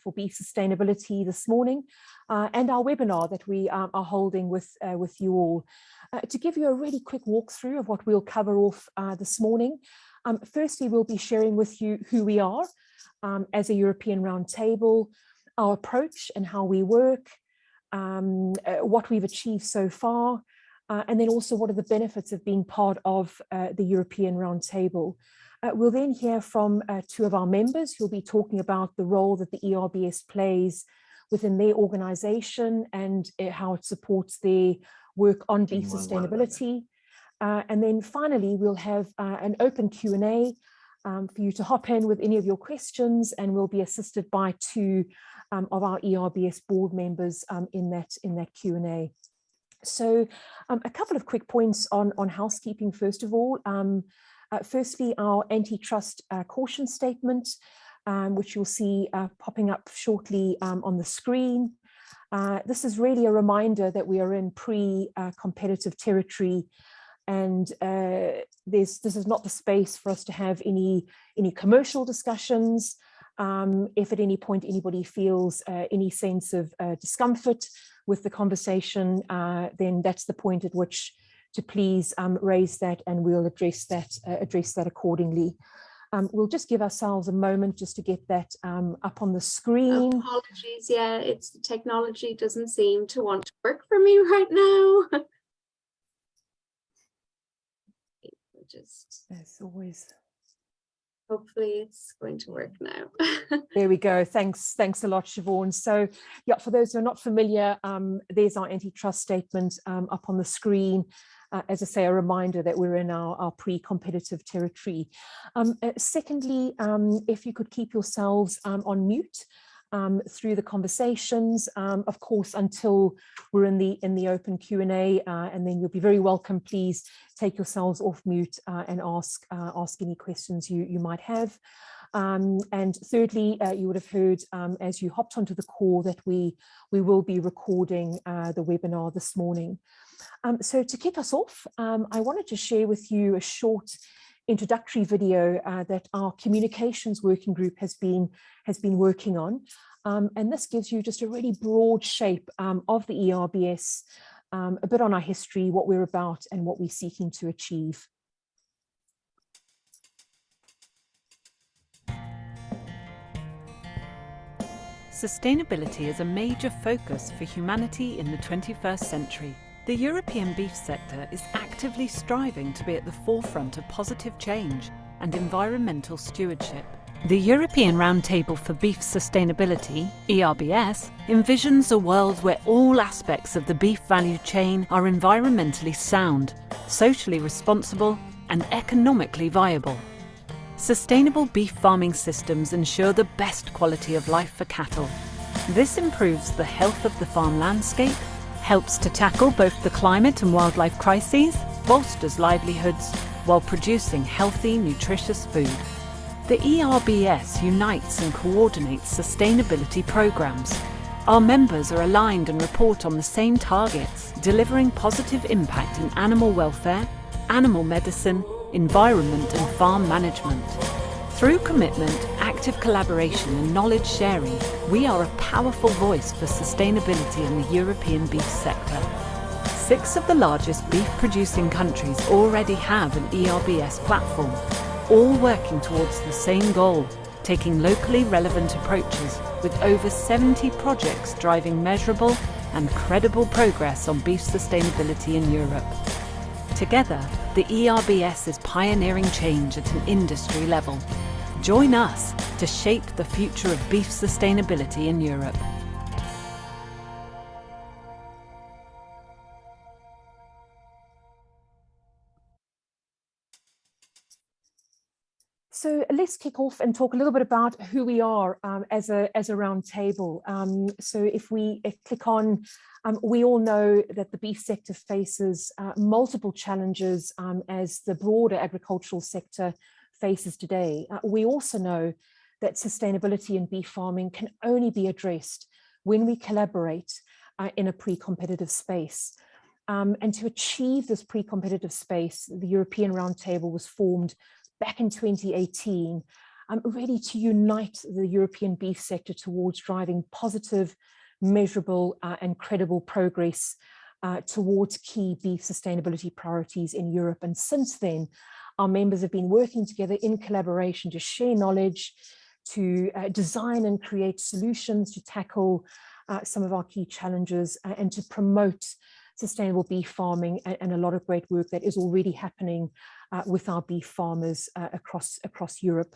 for beef sustainability this morning, and our webinar that we are holding with you all. To give you a really quick walkthrough of what we'll cover off this morning, firstly, we'll be sharing with you who we are as a European Roundtable, our approach and how we work, what we've achieved so far, and then also what are the benefits of being part of the European Roundtable. We'll then hear from two of our members who'll be talking about the role that the ERBS plays within their organisation and how it supports their work on beef sustainability. And then finally, we'll have an open Q&A for you to hop in with any of your questions, and we'll be assisted by two of our ERBS board members in that Q&A. So a couple of quick points on housekeeping, first of all. Firstly, our antitrust caution statement, which you'll see popping up shortly on the screen. This is really a reminder that we are in pre-competitive territory, and this is not the space for us to have any commercial discussions. If at any point anybody feels any sense of discomfort with the conversation, then that's the point at which to please raise that, and we'll address that accordingly. We'll just give ourselves a moment just to get that up on the screen. Apologies, yeah, it's the technology doesn't seem to want to work for me right now. Just as always. Hopefully it's going to work now. There we go. Thanks a lot, Siobhan. So yeah, for those who are not familiar, there's our antitrust statement up on the screen. As I say, a reminder that we're in our pre-competitive territory. Secondly, if you could keep yourselves on mute through the conversations, of course, until we're in the open Q&A, and then you'll be very welcome. Please take yourselves off mute and ask any questions you might have. And thirdly, you would have heard as you hopped onto the call that we will be recording the webinar this morning. So to kick us off, I wanted to share with you a short introductory video that our communications working group has been working on. And this gives you just a really broad shape of the ERBS, a bit on our history, what we're about and what we're seeking to achieve. Sustainability is a major focus for humanity in the 21st century. The European beef sector is actively striving to be at the forefront of positive change and environmental stewardship. The European Roundtable for Beef Sustainability, ERBS, envisions a world where all aspects of the beef value chain are environmentally sound, socially responsible, and economically viable. Sustainable beef farming systems ensure the best quality of life for cattle. This improves the health of the farm landscape, helps to tackle both the climate and wildlife crises, bolsters livelihoods, while producing healthy, nutritious food. The ERBS unites and coordinates sustainability programs. Our members are aligned and report on the same targets, delivering positive impact in animal welfare, animal medicine, environment and farm management. Through commitment, active collaboration and knowledge sharing, we are a powerful voice for sustainability in the European beef sector. 6 of the largest beef-producing countries already have an ERBS platform, all working towards the same goal, taking locally relevant approaches, with over 70 projects driving measurable and credible progress on beef sustainability in Europe. Together, the ERBS is pioneering change at an industry level. Join us to shape the future of beef sustainability in Europe. So let's kick off and talk a little bit about who we are as a roundtable. So if we click on, we all know that the beef sector faces multiple challenges as the broader agricultural sector faces today. We also know that sustainability in beef farming can only be addressed when we collaborate in a pre-competitive space. And to achieve this pre-competitive space, the European Roundtable was formed back in 2018 ready to unite the European beef sector towards driving positive, measurable and credible progress towards key beef sustainability priorities in Europe. And since then, our members have been working together in collaboration to share knowledge, to design and create solutions to tackle some of our key challenges and to promote sustainable beef farming, and a lot of great work that is already happening with our beef farmers across Europe.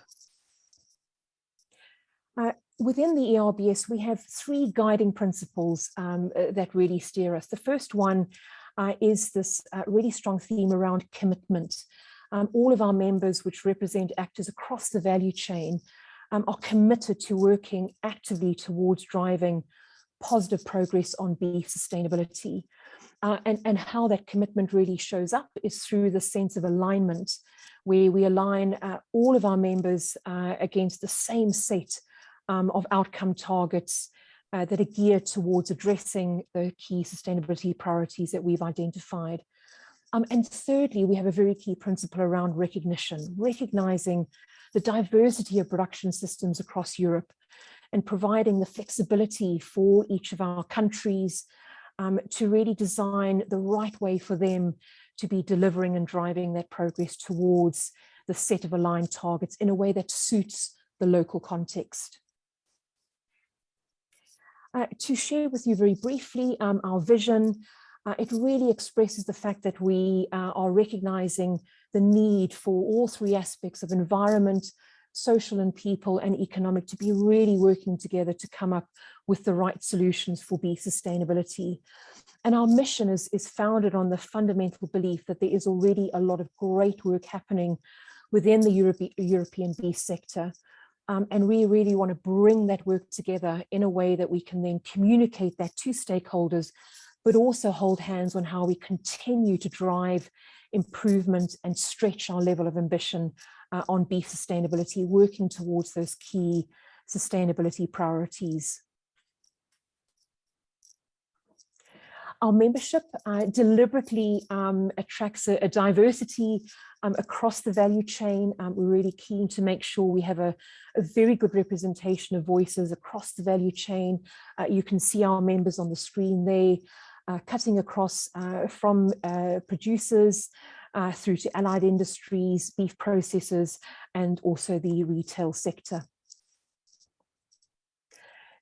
Within the ERBS, we have three guiding principles that really steer us. The first one is this really strong theme around commitment. All of our members, which represent actors across the value chain, are committed to working actively towards driving positive progress on beef sustainability. And how that commitment really shows up is through the sense of alignment, where we align all of our members against the same set of outcome targets that are geared towards addressing the key sustainability priorities that we've identified. And thirdly, we have a very key principle around recognition, recognizing the diversity of production systems across Europe and providing the flexibility for each of our countries to really design the right way for them to be delivering and driving that progress towards the set of aligned targets in a way that suits the local context. To share with you very briefly our vision, it really expresses the fact that we are recognizing the need for all three aspects of environment, social and people, and economic to be really working together to come up with the right solutions for beef sustainability. And our mission is founded on the fundamental belief that there is already a lot of great work happening within the European beef sector. And we really want to bring that work together in a way that we can then communicate that to stakeholders, but also hold hands on how we continue to drive improvement and stretch our level of ambition on beef sustainability, working towards those key sustainability priorities. Our membership deliberately attracts a diversity across the value chain. We're really keen to make sure we have a very good representation of voices across the value chain. You can see our members on the screen there, cutting across from producers through to allied industries, beef processors, and also the retail sector.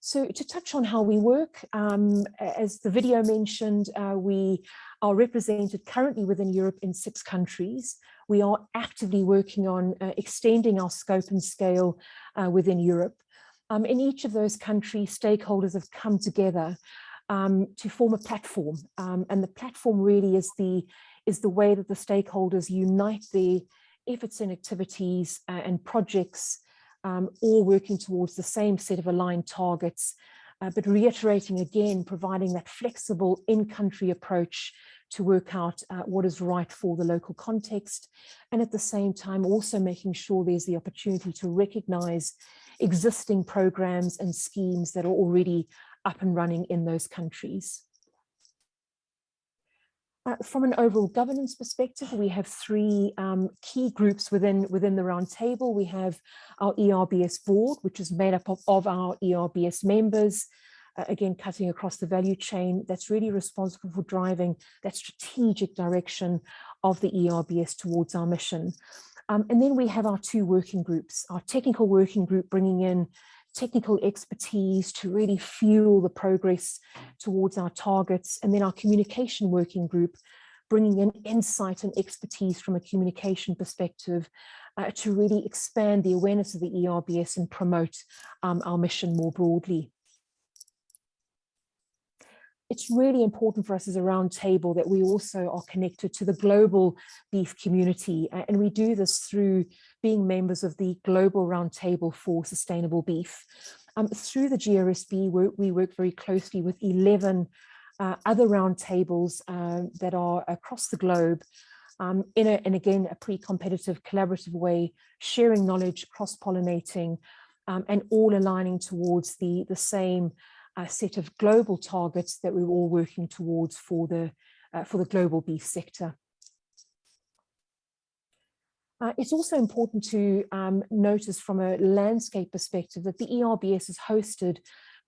So to touch on how we work, as the video mentioned, we are represented currently within Europe in 6 countries. We are actively working on extending our scope and scale within Europe. In each of those countries, stakeholders have come together to form a platform. And the platform really is the way that the stakeholders unite their efforts and activities and projects, all working towards the same set of aligned targets, but reiterating again, providing that flexible in-country approach to work out what is right for the local context, and at the same time also making sure there's the opportunity to recognize existing programs and schemes that are already up and running in those countries. From an overall governance perspective, we have 3 key groups within the roundtable. We have our ERBS board, which is made up of our ERBS members, again, cutting across the value chain, that's really responsible for driving that strategic direction of the ERBS towards our mission. And then we have our 2 working groups, our technical working group bringing in technical expertise to really fuel the progress towards our targets, and then our communication working group bringing in insight and expertise from a communication perspective to really expand the awareness of the ERBS and promote our mission more broadly. It's really important for us as a roundtable that we also are connected to the global beef community, and we do this through being members of the Global Roundtable for Sustainable Beef. Through the GRSB, we work very closely with 11 other roundtables that are across the globe in again, a pre-competitive collaborative way, sharing knowledge, cross-pollinating, and all aligning towards the same set of global targets that we're all working towards for the global beef sector. It's also important to notice from a landscape perspective that the ERBS is hosted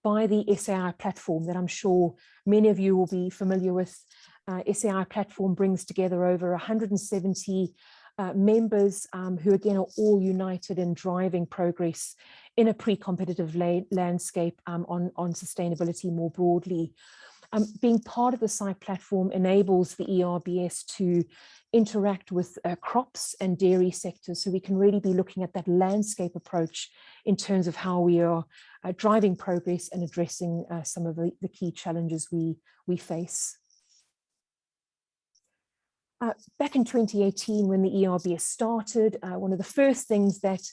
by the SAI platform that I'm sure many of you will be familiar with. SAI platform brings together over 170 members who again are all united in driving progress in a pre-competitive landscape on sustainability more broadly. Being part of the site platform enables the ERBS to interact with crops and dairy sectors, so we can really be looking at that landscape approach in terms of how we are driving progress and addressing some of the key challenges we face. Back in 2018, when the ERBS started, one of the first things that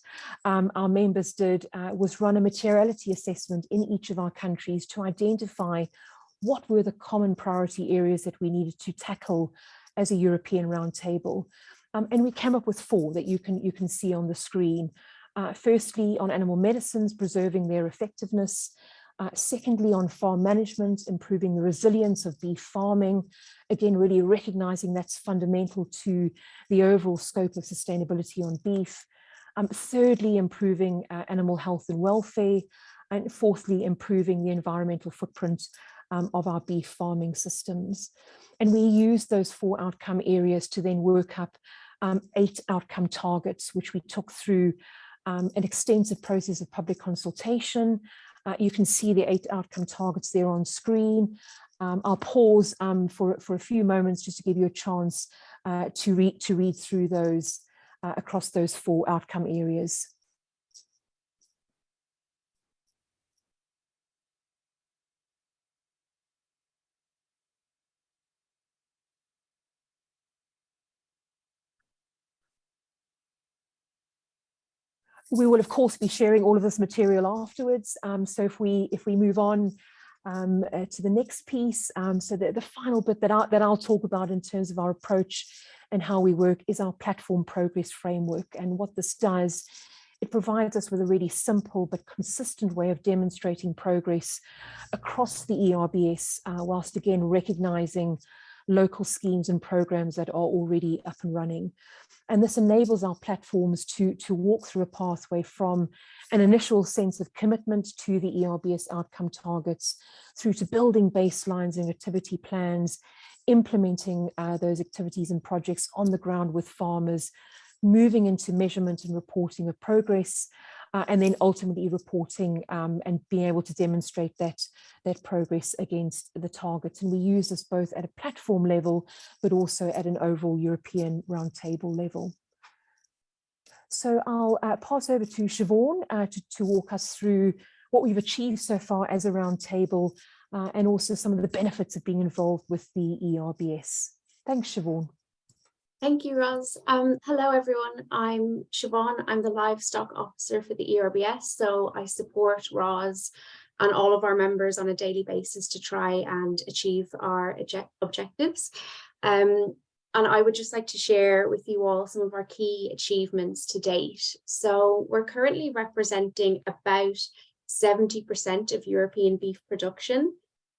our members did was run a materiality assessment in each of our countries to identify what were the common priority areas that we needed to tackle as a European Roundtable. And we came up with 4 that you can see on the screen. Firstly, on animal medicines, preserving their effectiveness. Secondly, on farm management, improving the resilience of beef farming. Again, really recognizing that's fundamental to the overall scope of sustainability on beef. Thirdly, improving animal health and welfare. And fourthly, improving the environmental footprint of our beef farming systems. And we use those 4 outcome areas to then work up 8 outcome targets, which we took through an extensive process of public consultation. You can see the 8 outcome targets there on screen. I'll pause for a few moments just to give you a chance to read through those across those 4 outcome areas. We will, of course, be sharing all of this material afterwards. So if we move on to the next piece, so the final bit that I'll talk about in terms of our approach and how we work is our platform progress framework. And what this does, it provides us with a really simple but consistent way of demonstrating progress across the ERBS, whilst again recognizing local schemes and programs that are already up and running. And this enables our platforms to walk through a pathway from an initial sense of commitment to the ERBS outcome targets through to building baselines and activity plans, implementing those activities and projects on the ground with farmers, moving into measurement and reporting of progress, and then ultimately reporting and being able to demonstrate that progress against the targets. And we use this both at a platform level, but also at an overall European Roundtable level. So I'll pass over to Siobhan to walk us through what we've achieved so far as a Roundtable and also some of the benefits of being involved with the ERBS. Thanks, Siobhan. Thank you, Roz. Hello, everyone. I'm Siobhan. I'm the Livestock Officer for the ERBS. So I support Roz and all of our members on a daily basis to try and achieve our objectives. And I would just like to share with you all some of our key achievements to date. So we're currently representing about 70% of European beef production.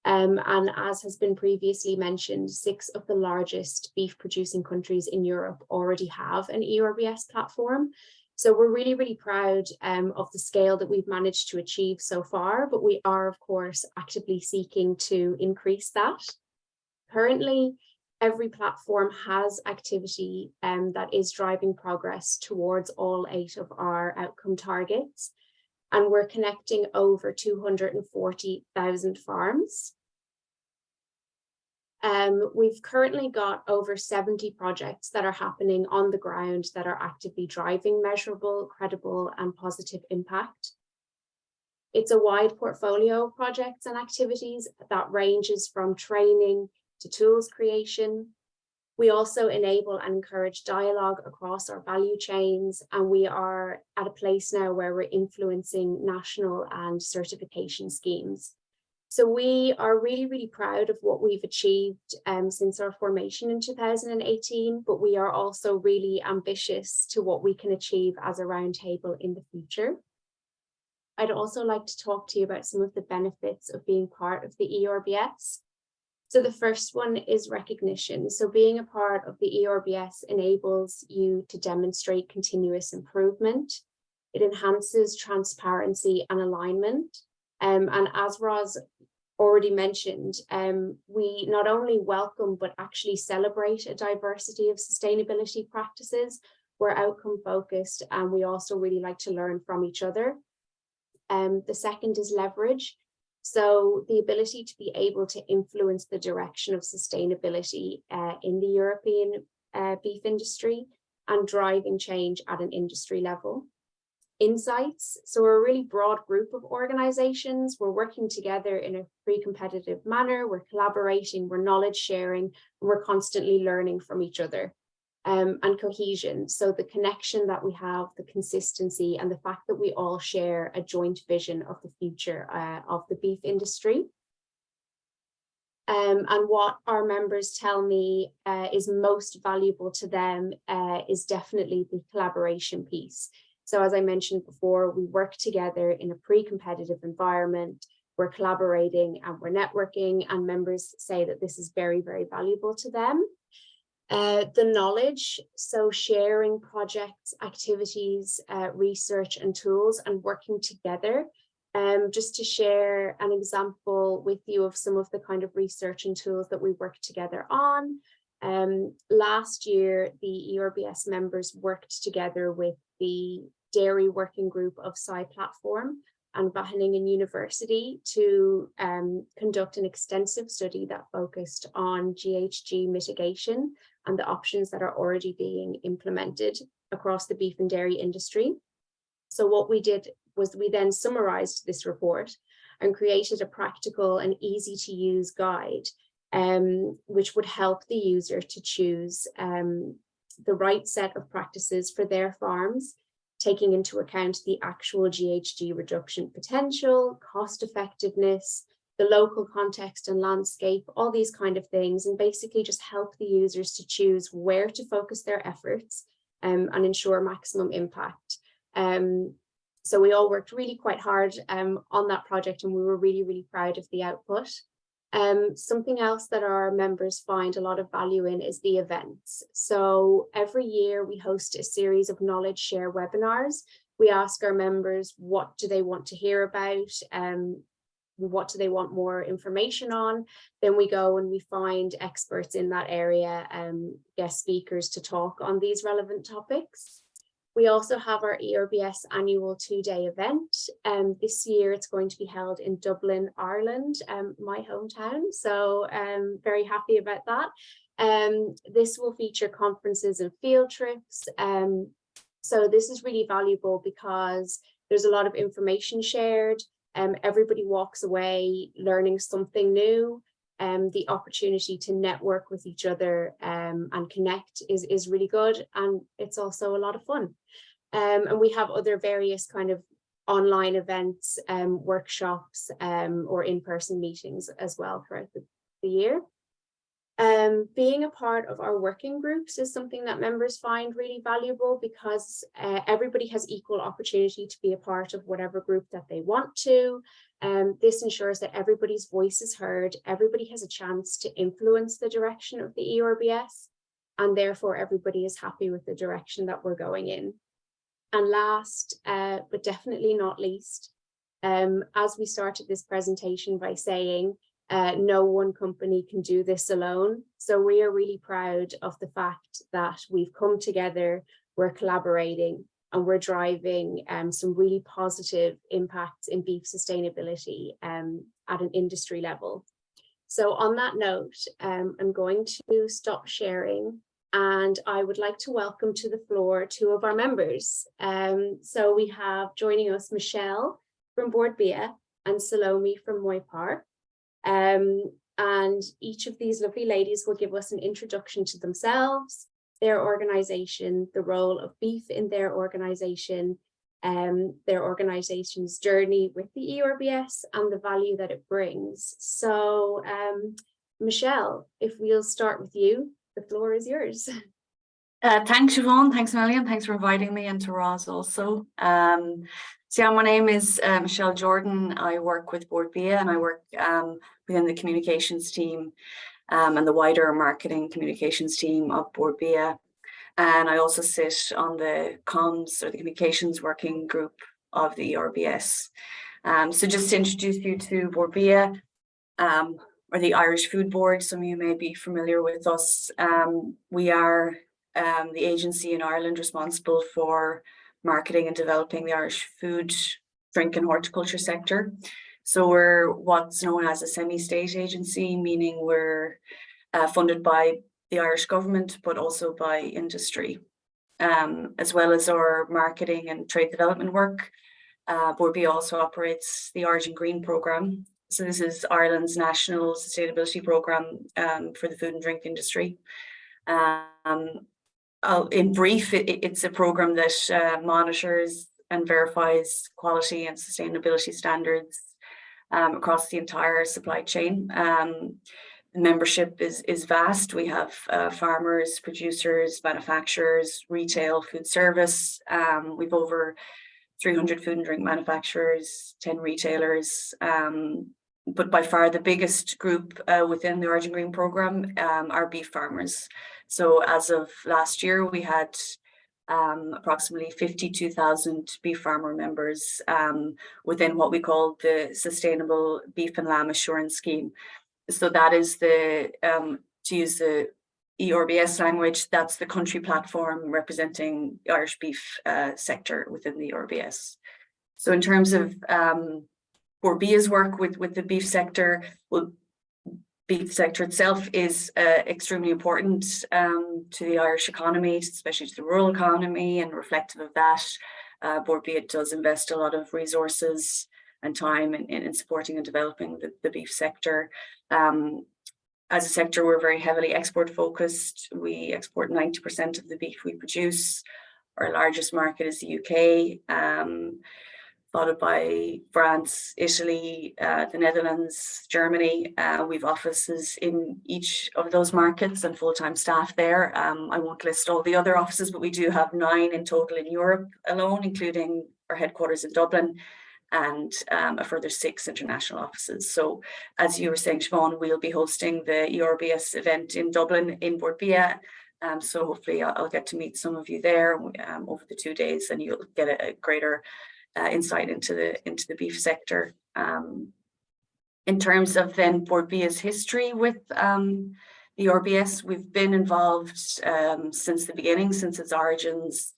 And as has been previously mentioned, 6 of the largest beef producing countries in Europe already have an ERBS platform. So we're really, really proud of the scale that we've managed to achieve so far, but we are, of course, actively seeking to increase that. Currently, every platform has activity that is driving progress towards all 8 of our outcome targets. And we're connecting over 240,000 farms. We've currently got over 70 projects that are happening on the ground that are actively driving measurable, credible, and positive impact. It's a wide portfolio of projects and activities that ranges from training to tools creation. We also enable and encourage dialogue across our value chains, and we are at a place now where we're influencing national and certification schemes. So we are really, really proud of what we've achieved since our formation in 2018, but we are also really ambitious to what we can achieve as a roundtable in the future. I'd also like to talk to you about some of the benefits of being part of the ERBS. So the first one is recognition. So being a part of the ERBS enables you to demonstrate continuous improvement. It enhances transparency and alignment. And as Roz already mentioned, we not only welcome but actually celebrate a diversity of sustainability practices. We're outcome focused, and we also really like to learn from each other. The second is leverage. So the ability to be able to influence the direction of sustainability in the European beef industry and driving change at an industry level. Insights. So we're a really broad group of organizations. We're working together in a pre-competitive manner. We're collaborating, we're knowledge sharing, and we're constantly learning from each other. And cohesion. So the connection that we have, the consistency, and the fact that we all share a joint vision of the future of the beef industry. And what our members tell me is most valuable to them is definitely the collaboration piece. So as I mentioned before, we work together in a pre-competitive environment. We're collaborating and we're networking, and members say that this is very, very valuable to them. The knowledge, so sharing projects, activities, research and tools, and working together. Just to share an example with you of some of the kind of research and tools that we work together on. Last year, the ERBS members worked together with the dairy working group of Sci Platform and Wageningen University to conduct an extensive study that focused on GHG mitigation and the options that are already being implemented across the beef and dairy industry. So what we did was we then summarized this report and created a practical and easy to use guide, which would help the user to choose the right set of practices for their farms, taking into account the actual GHG reduction potential, cost effectiveness, the local context and landscape, all these kind of things, and basically just help the users to choose where to focus their efforts and ensure maximum impact. So we all worked really quite hard on that project, and we were really, really proud of the output. Something else that our members find a lot of value in is the events. So every year we host a series of knowledge share webinars. We ask our members, what do they want to hear about? What do they want more information on? Then we go and we find experts in that area, guest speakers to talk on these relevant topics. We also have our ERBS annual 2-day event. This year it's going to be held in Dublin, Ireland, my hometown. So I'm very happy about that. This will feature conferences and field trips. So this is really valuable because there's a lot of information shared. Everybody walks away learning something new. The opportunity to network with each other and connect is really good, and it's also a lot of fun. And we have other various kind of online events, workshops, or in-person meetings as well throughout the year. Being a part of our working groups is something that members find really valuable because everybody has equal opportunity to be a part of whatever group that they want to. This ensures that everybody's voice is heard, everybody has a chance to influence the direction of the ERBS, and therefore everybody is happy with the direction that we're going in. And last, but definitely not least, as we started this presentation by saying, no one company can do this alone. So we are really proud of the fact that we've come together, we're collaborating, and we're driving some really positive impacts in beef sustainability at an industry level. So on that note, I'm going to stop sharing, and I would like to welcome to the floor 2 of our members. So we have joining us Michelle from Bord Bia and Salomé from Moipar. And each of these lovely ladies will give us an introduction to themselves, their organization, the role of beef in their organization's journey with the ERBS, and the value that it brings. So Michelle, if we'll start with you, the floor is yours. Thanks, Siobhan. Thanks, Million. Thanks for inviting me, and to Roz also. So yeah, my name is Michelle Jordan. I work with Bord Bia, and I work within the communications team and the wider marketing communications team of Bord Bia. And I also sit on the comms or the communications working group of the ERBS. So just to introduce you to Bord Bia, or the Irish Food Board, some of you may be familiar with us. We are the agency in Ireland responsible for marketing and developing the Irish food, drink and horticulture sector. So we're what's known as a semi-state agency, meaning we're funded by the Irish government, but also by industry. As well as our marketing and trade development work, Bord Bia also operates the Origin Green programme. So this is Ireland's national sustainability programme for the food and drink industry. In brief, it's a programme that monitors and verifies quality and sustainability standards across the entire supply chain. The membership is vast. We have farmers, producers, manufacturers, retail, food service. We've over 300 food and drink manufacturers, 10 retailers. But by far the biggest group within the Origin Green programme are beef farmers. So as of last year, we had approximately 52,000 beef farmer members within what we call the Sustainable Beef and Lamb Assurance Scheme. So that is the, to use the ERBS language, that's the country platform representing the Irish beef sector within the ERBS. So in terms of Bord Bia's work with the beef sector, well, beef sector itself is extremely important to the Irish economy, especially to the rural economy, and reflective of that, Bord Bia does invest a lot of resources and time in supporting and developing the beef sector. As a sector, we're very heavily export focused. We export 90% of the beef we produce. Our largest market is the UK, followed by France, Italy, the Netherlands, Germany. We've offices in each of those markets and full-time staff there. I won't list all the other offices, but we do have 9 in total in Europe alone, including our headquarters in Dublin, and a further 6 international offices. So as you were saying, Siobhan, we'll be hosting the ERBS event in Dublin in Bord Bia. So hopefully I'll get to meet some of you there over the 2 days, and you'll get a greater insight into the beef sector. In terms of then Bord Bia's history with the ERBS, we've been involved since the beginning, since its origins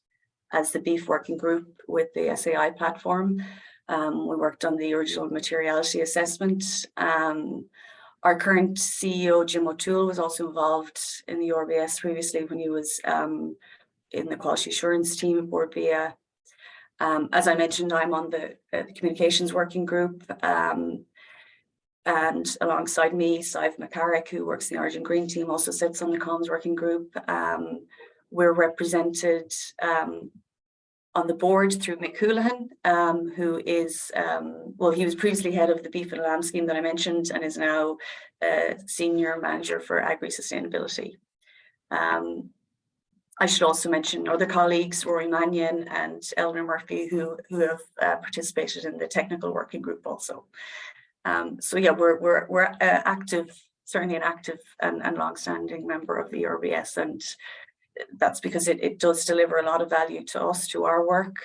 as the beef working group with the SAI platform. We worked on the original materiality assessment. Our current CEO, Jim O'Toole, was also involved in the ERBS previously when he was in the quality assurance team at Bord Bia. As I mentioned, I'm on the communications working group, and alongside me, Sive McCarrick, who works in the Origin Green team, also sits on the comms working group. We're represented on the board through Mick Houlihan, who is, well, he was previously head of the Beef and Lamb scheme that I mentioned, and is now Senior Manager for Agri-Sustainability. I should also mention other colleagues, Rory Mannion and Eleanor Murphy, who have participated in the technical working group also. So yeah, we're active, certainly an active and long-standing member of the ERBS, and that's because it does deliver a lot of value to us, to our work.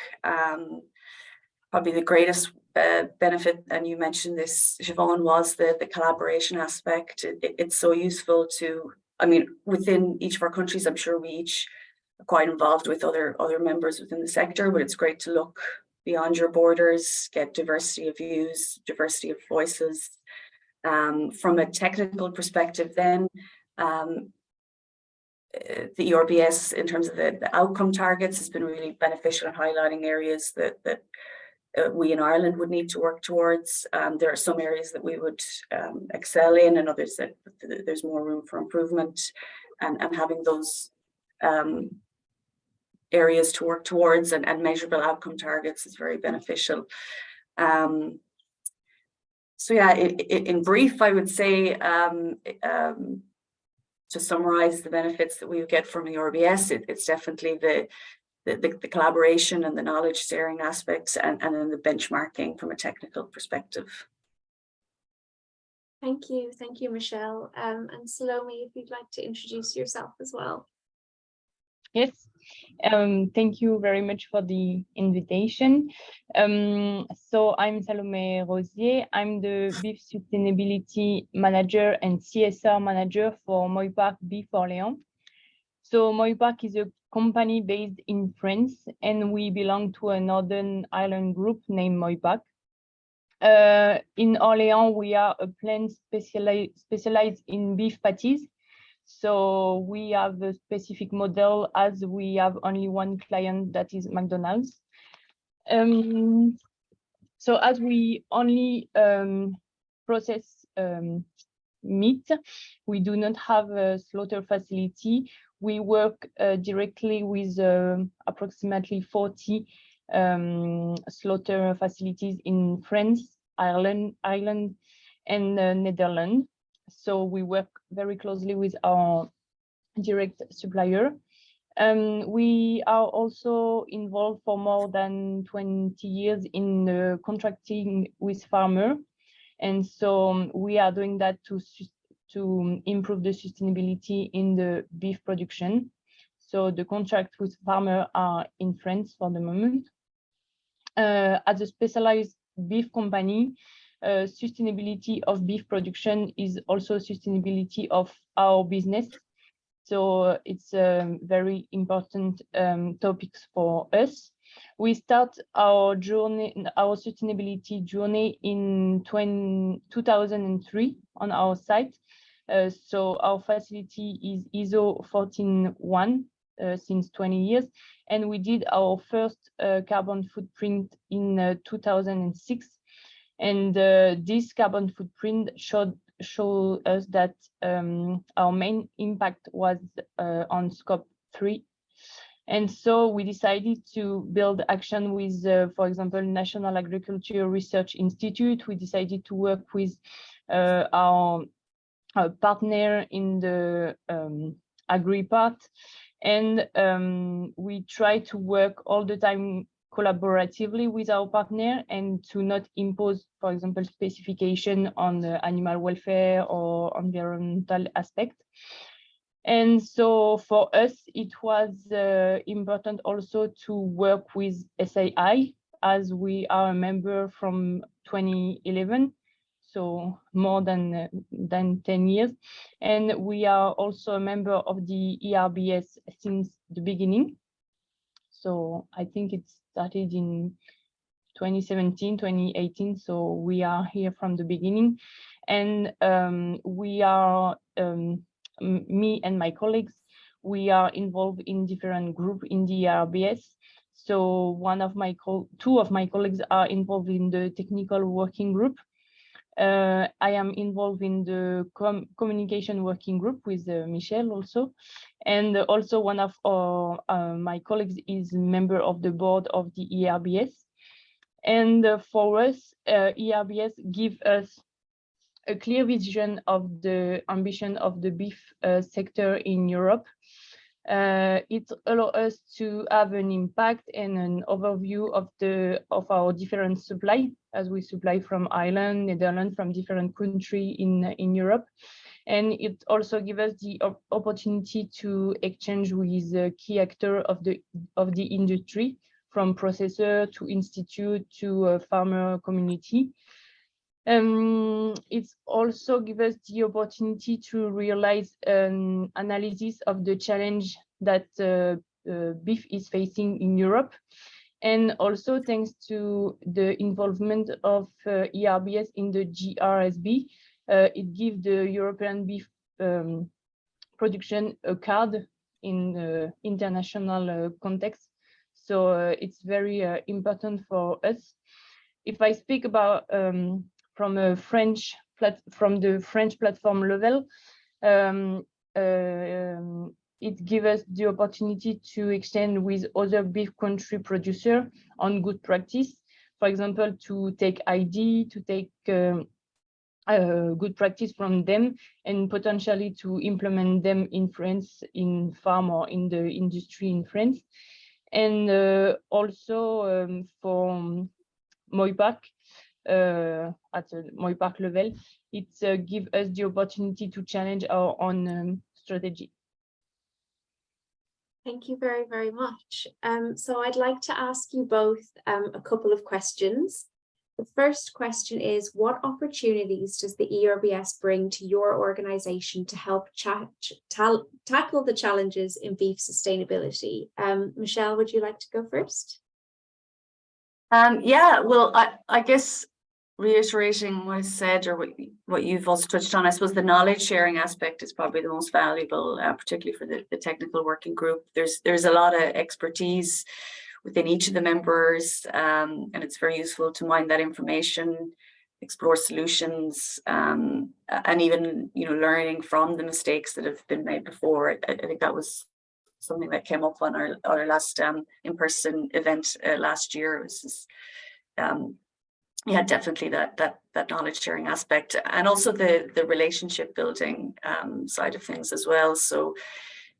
Probably the greatest benefit, and you mentioned this, Siobhan, was the collaboration aspect. It's so useful to, I mean, within each of our countries, I'm sure we each are quite involved with other members within the sector, but it's great to look beyond your borders, get diversity of views, diversity of voices. From a technical perspective then, the ERBS, in terms of the outcome targets, has been really beneficial in highlighting areas that we in Ireland would need to work towards. There are some areas that we would excel in, and others that there's more room for improvement, and having those areas to work towards and measurable outcome targets is very beneficial. So yeah, in brief, I would say to summarize the benefits that we get from ERBS, it's definitely the collaboration and the knowledge sharing aspects, and then the benchmarking from a technical perspective. Thank you, Michelle. And Salomé, if you'd like to introduce yourself as well. Yes, thank you very much for the invitation. So I'm Salomé Rozier. I'm the Beef Sustainability Manager and CSR Manager for Moypark Beef Orléans. So Moypark is a company based in France, and we belong to a Northern Ireland group named Moypark. In Orléans, we are a plant specialized in beef patties. So we have a specific model, as we have only one client, that is McDonald's. So as we only process meat, we do not have a slaughter facility. We work directly with approximately 40 slaughter facilities in France, Ireland, and Netherlands. So we work very closely with our direct supplier. We are also involved for more than 20 years in contracting with farmers. And so we are doing that to improve the sustainability in the beef production. So the contract with farmers are in France for the moment. As a specialized beef company, sustainability of beef production is also sustainability of our business. So it's a very important topics for us. We start our journey, our sustainability journey in 2003 on our site. So our facility is ISO 14001 since 20 years, and we did our first carbon footprint in 2006. And this carbon footprint showed us that our main impact was on scope 3. And so we decided to build action with, for example, National Agriculture Research Institute. We decided to work with our partner in the agri part. And we try to work all the time collaboratively with our partner, and to not impose, for example, specification on the animal welfare or environmental aspect. And so for us, it was important also to work with SAI, as we are a member from 2011, so more than 10 years. And we are also a member of the ERBS since the beginning. So I think it started in 2017, 2018. So we are here from the beginning. And we are, me and my colleagues, we are involved in different groups in the ERBS. So two of my colleagues are involved in the technical working group. I am involved in the communication working group with Michelle also. And also one of my colleagues is a member of the board of the ERBS. And for us, ERBS gives us a clear vision of the ambition of the beef sector in Europe. It allows us to have an impact and an overview of our different supply, as we supply from Ireland, Netherlands, from different countries in Europe. And it also gives us the opportunity to exchange with key actors of the industry, from processor to institute to farmer community. It also gives us the opportunity to realize an analysis of the challenge that beef is facing in Europe. And also thanks to the involvement of ERBS in the GRSB, it gives the European beef production a card in the international context. So it's very important for us. If I speak about from the French platform level, it gives us the opportunity to extend with other beef country producers on good practice. For example, to take ID, to take good practice from them and potentially to implement them in France, in farm or in the industry in France. And also for Moipac, at the Moipac level, it gives us the opportunity to challenge our own strategy. Thank you very, very much. So I'd like to ask you both a couple of questions. The first question is, what opportunities does the ERBS bring to your organization to help tackle the challenges in beef sustainability? Michelle, would you like to go first? Yeah, well, I guess reiterating what I said, or what you've also touched on, I suppose the knowledge sharing aspect is probably the most valuable, particularly for the technical working group. There's a lot of expertise within each of the members, and it's very useful to mine that information, explore solutions, and even learning from the mistakes that have been made before. I think that was something that came up on our last in-person event last year. It was just, yeah, definitely that knowledge sharing aspect, and also the relationship building side of things as well. So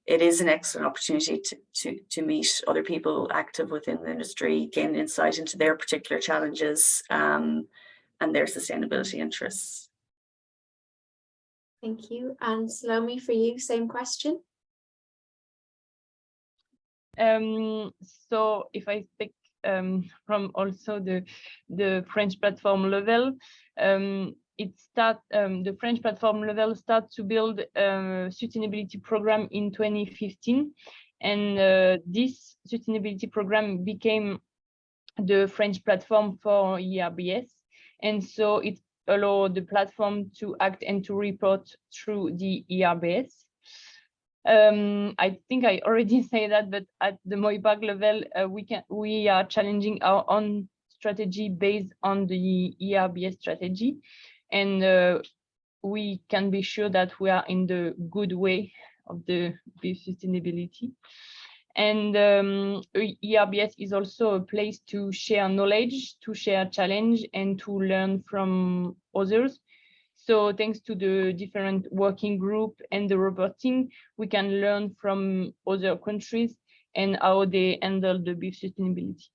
it is an excellent opportunity to meet other people active within the industry, gain insight into their particular challenges and their sustainability interests. Thank you. And Salomé, for you, same question. So if I speak from also the French platform level, the French platform level start to build a sustainability program in 2015, and this sustainability program became the French platform for ERBS, and so it allowed the platform to act and to report through the ERBS. I think I already say that, but at the Moipac level, we are challenging our own strategy based on the ERBS strategy, and we can be sure that we are in the good way of the beef sustainability. And ERBS is also a place to share knowledge, to share challenge, and to learn from others. So thanks to the different working group and the reporting, we can learn from other countries and how they handle the beef sustainability.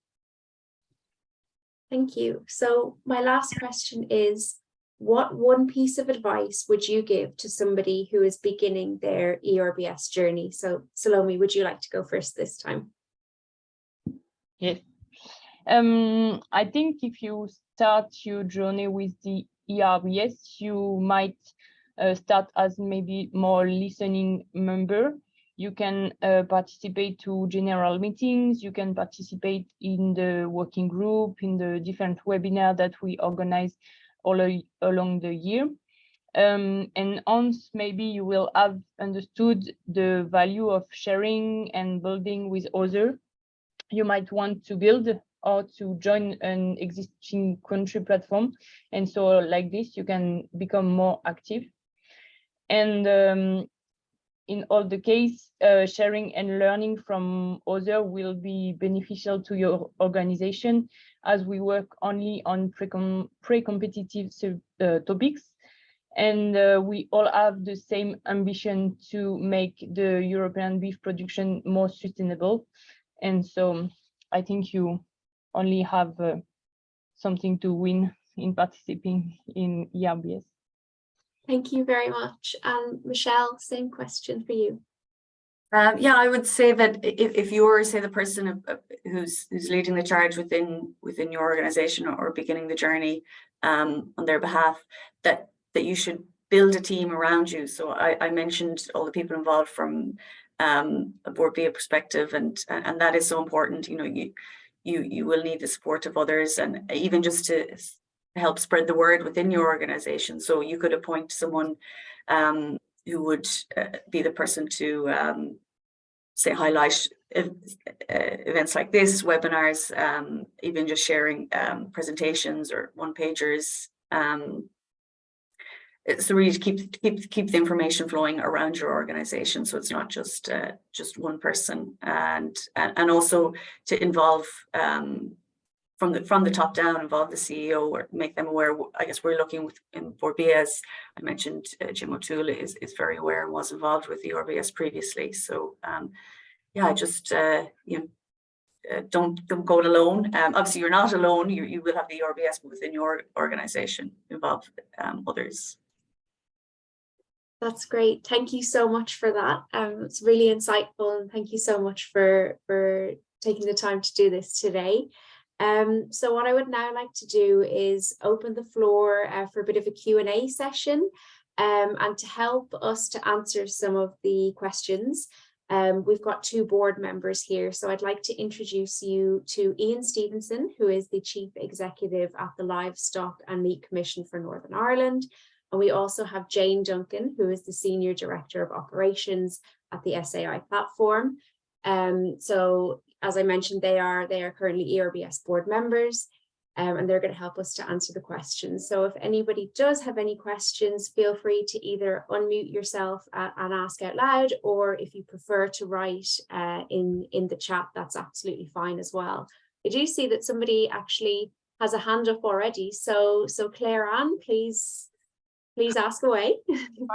Thank you. So my last question is, what one piece of advice would you give to somebody who is beginning their ERBS journey? So Salomé, would you like to go first this time? Yes. I think if you start your journey with the ERBS, you might start as maybe more listening member. You can participate to general meetings. You can participate in the working group, in the different webinars that we organize all along the year. And once maybe you will have understood the value of sharing and building with others, you might want to build or to join an existing country platform. And so like this, you can become more active. And in all the case, sharing and learning from others will be beneficial to your organization, as we work only on pre-competitive topics. And we all have the same ambition to make the European beef production more sustainable. And so I think you only have something to win in participating in ERBS. Thank you very much. And Michelle, same question for you. Yeah, I would say that if you're, say, the person who's leading the charge within your organization or beginning the journey on their behalf, that you should build a team around you. So I mentioned all the people involved from a Bord Bia perspective, and that is so important. You will need the support of others, and even just to help spread the word within your organization. So you could appoint someone who would be the person to say highlight events like this, webinars, even just sharing presentations or one-pagers. So really to keep the information flowing around your organization, so it's not just one person, and also to involve from the top down, involve the CEO or make them aware. I guess we're looking in Bord Bia, as I mentioned, Jim O'Toole is very aware and was involved with the ERBS previously. So yeah, just don't go it alone. Obviously, you're not alone. You will have the ERBS within your organisation, involve others. That's great. Thank you so much for that. It's really insightful, and thank you so much for taking the time to do this today. So what I would now like to do is open the floor for a bit of a Q&A session, and to help us to answer some of the questions. We've got two board members here, so I'd like to introduce you to Ian Stevenson, who is the Chief Executive at the Livestock and Meat Commission for Northern Ireland. And we also have Jane Duncan, who is the Senior Director of Operations at the SAI platform. So as I mentioned, they are currently ERBS board members, and they're going to help us to answer the questions. So if anybody does have any questions, feel free to either unmute yourself and ask out loud, or if you prefer to write in the chat, that's absolutely fine as well. I do see that somebody actually has a hand up already. So Claire Ann, please ask away.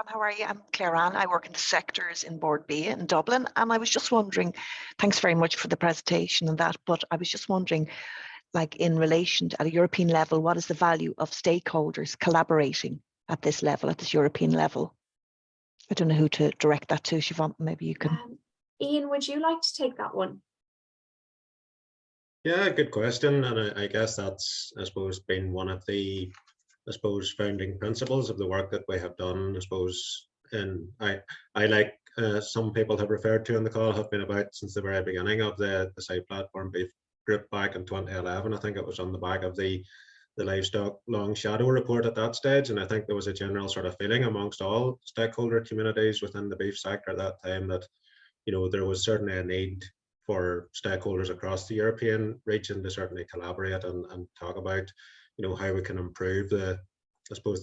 How are you? I'm Claire Ann. I work in the sectors in Bord Bia in Dublin. And I was just wondering, thanks very much for the presentation and that, but I was just wondering, like in relation to at a European level, what is the value of stakeholders collaborating at this level, at this European level? I don't know who to direct that to, Siobhan, maybe you can. Ian, would you like to take that one? Yeah, good question. And I guess that's, I suppose, been one of the founding principles of the work that we have done, I suppose. And I like some people have referred to in the call, have been about since the very beginning of the site platform beef group back in 2011. I think it was on the back of the livestock long shadow report at that stage. And I think there was a general sort of feeling amongst all stakeholder communities within the beef sector at that time that, you know, there was certainly a need for stakeholders across the European region to certainly collaborate and talk about, you know, how we can improve the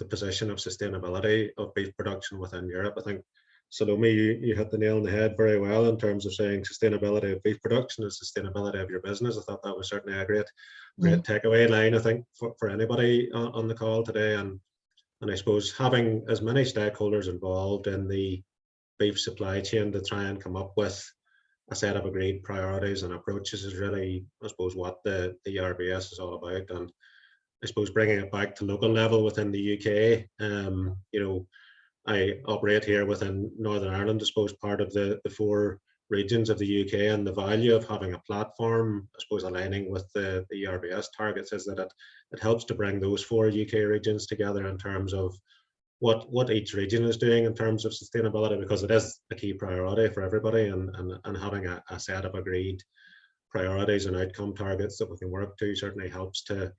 position of sustainability of beef production within Europe. I think, Salomé, you hit the nail on the head very well in terms of saying sustainability of beef production is sustainability of your business. I thought that was certainly a great takeaway line, I think, for anybody on the call today. And I suppose having as many stakeholders involved in the beef supply chain to try and come up with a set of agreed priorities and approaches is really, I suppose, what the ERBS is all about. And I suppose bringing it back to local level within the UK, you know, I operate here within Northern Ireland, I suppose, part of the 4 regions of the UK, and the value of having a platform, I suppose, aligning with the ERBS targets is that it helps to bring those 4 UK regions together in terms of what each region is doing in terms of sustainability, because it is a key priority for everybody, and having a set of agreed priorities and outcome targets that we can work to certainly helps to,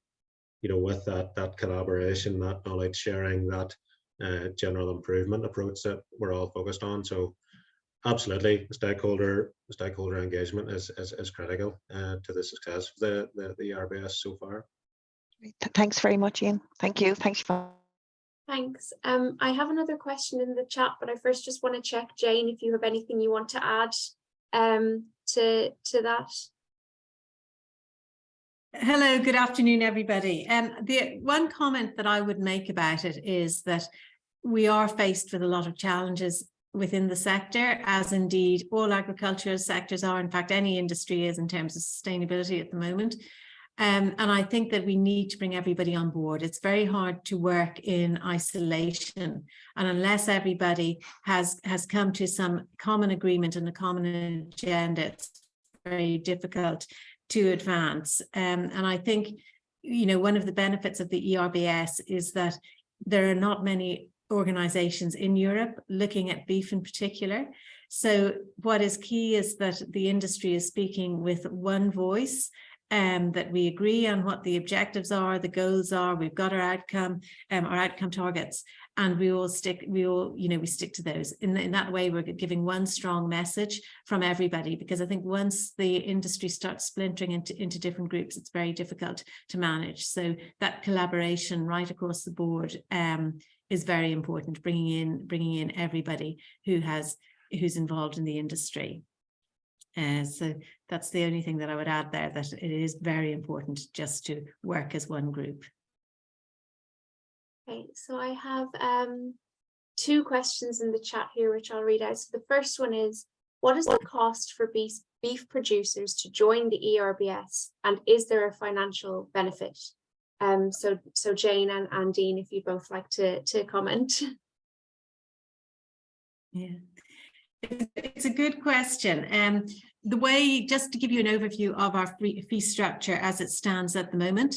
you know, with that collaboration, that knowledge sharing, that general improvement approach that we're all focused on. So absolutely, stakeholder engagement is critical to the success of the ERBS so far. Thanks very much, Ian. Thank you. Thanks. Thanks. I have another question in the chat, but I first just want to check, Jane, if you have anything you want to add to that. Hello, good afternoon, everybody. The one comment that I would make about it is that we are faced with a lot of challenges within the sector, as indeed all agricultural sectors are, in fact, any industry is in terms of sustainability at the moment. And I think that we need to bring everybody on board. It's very hard to work in isolation. And unless everybody has come to some common agreement and a common agenda, it's very difficult to advance. And I think, you know, one of the benefits of the ERBS is that there are not many organizations in Europe looking at beef in particular. So what is key is that the industry is speaking with one voice, that we agree on what the objectives are, the goals are, we've got our outcome targets, and we stick to those. In that way, we're giving one strong message from everybody, because I think once the industry starts splintering into different groups, it's very difficult to manage. So that collaboration right across the board is very important, bringing in everybody who's involved in the industry. So that's the only thing that I would add there, that it is very important just to work as one group. Okay, so I have two questions in the chat here, which I'll read out. So the first one is, what is the cost for beef producers to join the ERBS, and is there a financial benefit? So Jane and Dean, if you both like to comment. Yeah, it's a good question. The way, just to give you an overview of our fee structure as it stands at the moment,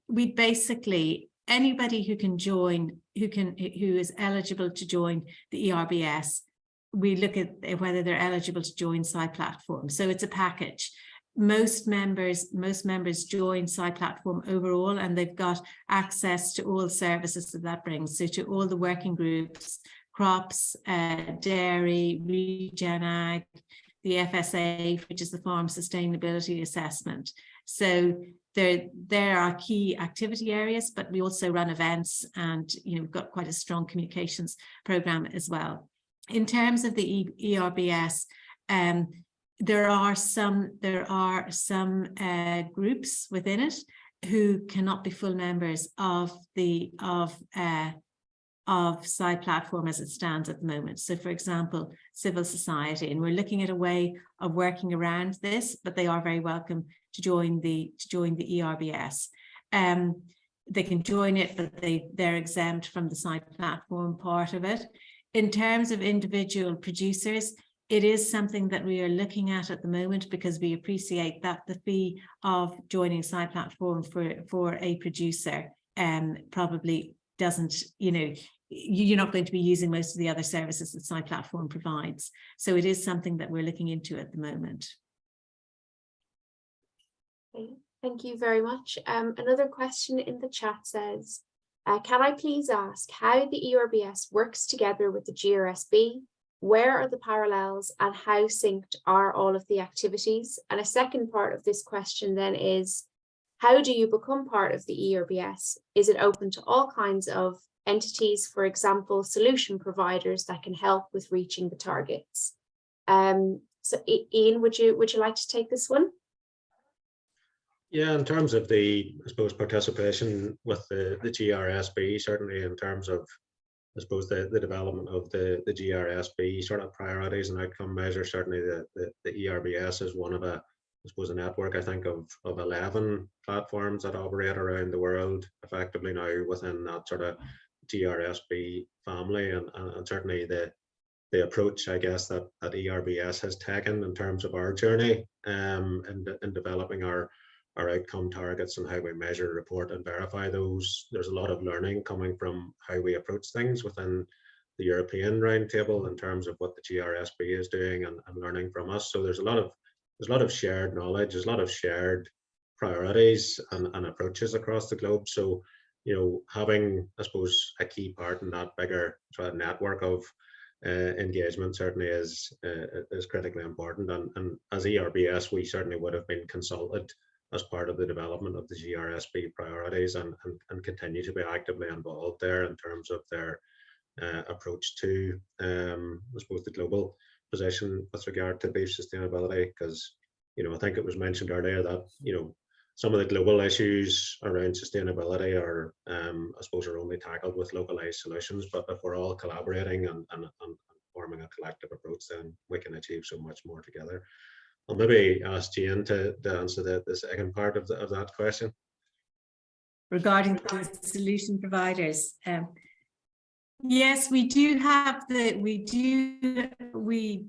we basically, anybody who can join, who is eligible to join the ERBS, we look at whether they're eligible to join SciPlatform. So it's a package. Most members join SciPlatform overall, and they've got access to all services that brings. So to all the working groups, crops, dairy, regen ag, the FSA, which is the Farm Sustainability Assessment. So there are key activity areas, but we also run events, and we've got quite a strong communications program as well. In terms of the ERBS, there are some groups within it who cannot be full members of SciPlatform as it stands at the moment. So, for example, civil society, and we're looking at a way of working around this, but they are very welcome to join the ERBS. They can join it, but they're exempt from the SciPlatform part of it. In terms of individual producers, it is something that we are looking at the moment, because we appreciate that the fee of joining SciPlatform for a producer probably doesn't, you're not going to be using most of the other services that SciPlatform provides. So it is something that we're looking into at the moment. Okay, thank you very much. Another question in the chat says, can I please ask how the ERBS works together with the GRSB? Where are the parallels, and how synced are all of the activities? And a second part of this question then is, how do you become part of the ERBS? Is it open to all kinds of entities, for example, solution providers that can help with reaching the targets? So Ian, would you like to take this one? Yeah, in terms of the, I suppose, participation with the GRSB, certainly in terms of, I suppose, the development of the GRSB sort of priorities and outcome measures, certainly the ERBS is one of a network, I think, of 11 platforms that operate around the world effectively now within that sort of GRSB family, and certainly the approach, I guess, that ERBS has taken in terms of our journey in developing our outcome targets and how we measure, report and verify those. There's a lot of learning coming from how we approach things within the European Roundtable in terms of what the GRSB is doing, and learning from us. So there's a lot of shared knowledge, there's a lot of shared priorities and approaches across the globe. So, having, I suppose, a key part in that bigger sort of network of engagement certainly is critically important. And as ERBS, we certainly would have been consulted as part of the development of the GRSB priorities, and continue to be actively involved there in terms of their approach to, I suppose, the global position with regard to beef sustainability. Because, I think it was mentioned earlier that, some of the global issues around sustainability are, I suppose, are only tackled with localized solutions. But if we're all collaborating and forming a collective approach, then we can achieve so much more together. I'll maybe ask Jane to answer the second part of that question. Regarding the solution providers, yes, we do have we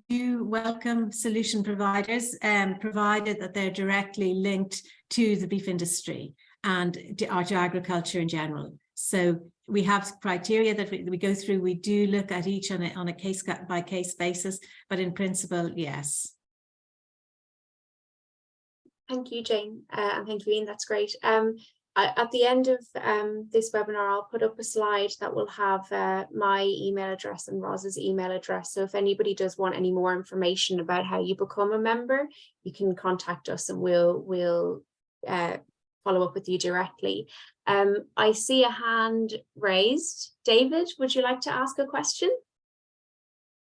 do welcome solution providers, provided that they're directly linked to the beef industry and to agriculture in general. So we have criteria that we go through. We do look at each on a case by case basis, but in principle, yes. Thank you, Jane, and thank you, Ian. That's great. At the end of this webinar, I'll put up a slide that will have my email address and Roz's email address. So if anybody does want any more information about how you become a member, you can contact us and we'll follow up with you directly. I see a hand raised. David, would you like to ask a question?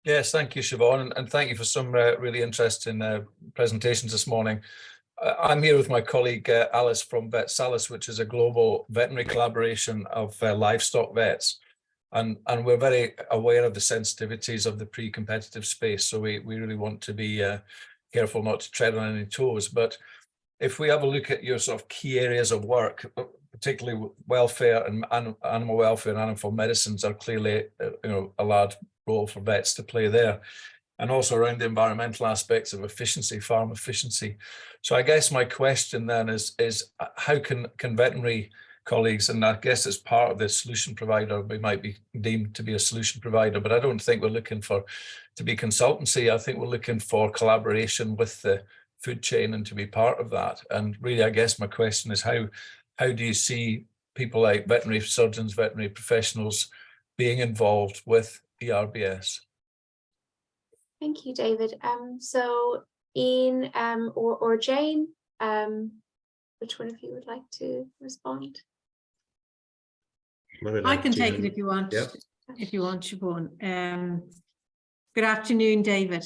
Yes, thank you, Siobhan, and thank you for some really interesting presentations this morning. I'm here with my colleague Alice from Vet Salus, which is a global veterinary collaboration of livestock vets. And we're very aware of the sensitivities of the pre-competitive space. So we really want to be careful not to tread on any toes. But if we have a look at your sort of key areas of work, particularly welfare and animal welfare and animal medicines are clearly a large role for vets to play there, and also around the environmental aspects of efficiency, farm efficiency. So I guess my question then is how can veterinary colleagues, and I guess as part of the solution provider, we might be deemed to be a solution provider, but I don't think we're looking to be consultancy. I think we're looking for collaboration with the food chain and to be part of that. And really, I guess my question is how do you see people like veterinary surgeons, veterinary professionals being involved with ERBS? Thank you, David. So Ian or Jane, which one of you would like to respond? I can take it if you want. Yep. If you want, Siobhan. Good afternoon, David.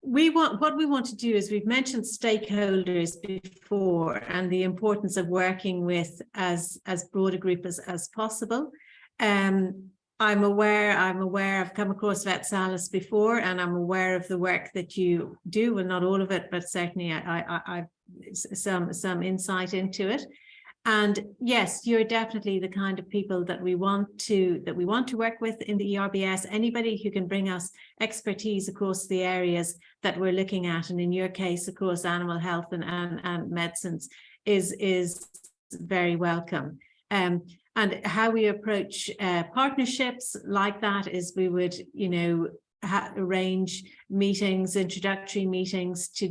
What we want to do is, we've mentioned stakeholders before and the importance of working with as broad a group as possible. I'm aware, I've come across Vet Salus before, and I'm aware of the work that you do. Well, not all of it, but certainly I've some insight into it. And yes, you're definitely the kind of people that we want to work with in the ERBS. Anybody who can bring us expertise across the areas that we're looking at, and in your case, of course, animal health and medicines is very welcome. And how we approach partnerships like that is we would, arrange meetings, introductory meetings to,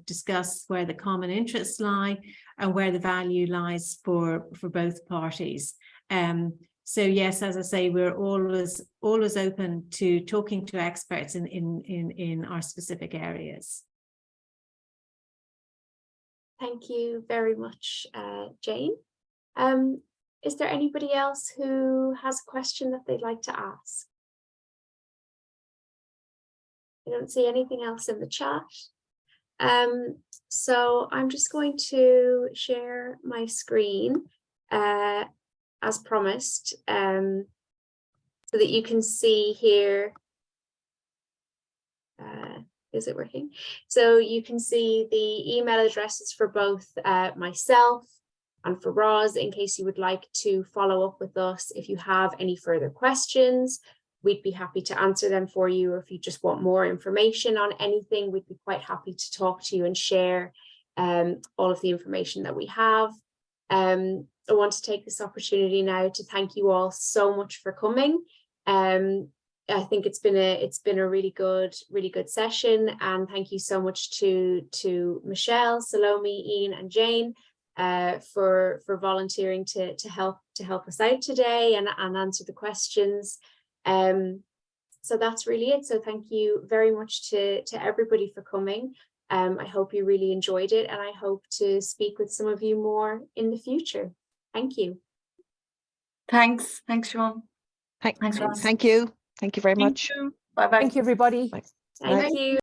discuss where the common interests lie and where the value lies for both parties. So yes, as I say, we're always open to talking to experts in our specific areas. Thank you very much, Jane. Is there anybody else who has a question that they'd like to ask? I don't see anything else in the chat. So I'm just going to share my screen as promised, so that you can see here. Is it working? So you can see the email addresses for both myself and for Roz, in case you would like to follow up with us. If you have any further questions, we'd be happy to answer them for you. Or if you just want more information on anything, we'd be quite happy to talk to you and share all of the information that we have. I want to take this opportunity now to thank you all so much for coming. I think it's been a really good session, and thank you so much to Michelle, Salome, Ian, and Jane for volunteering to help us out today and answer the questions. So that's really it. So thank you very much to everybody for coming. I hope you really enjoyed it, and I hope to speak with some of you more in the future. Thank you. Thanks, Siobhan. Thanks, Roz. Thank you. Thank you very much. Bye bye. Thank you, everybody. Bye. Thank you.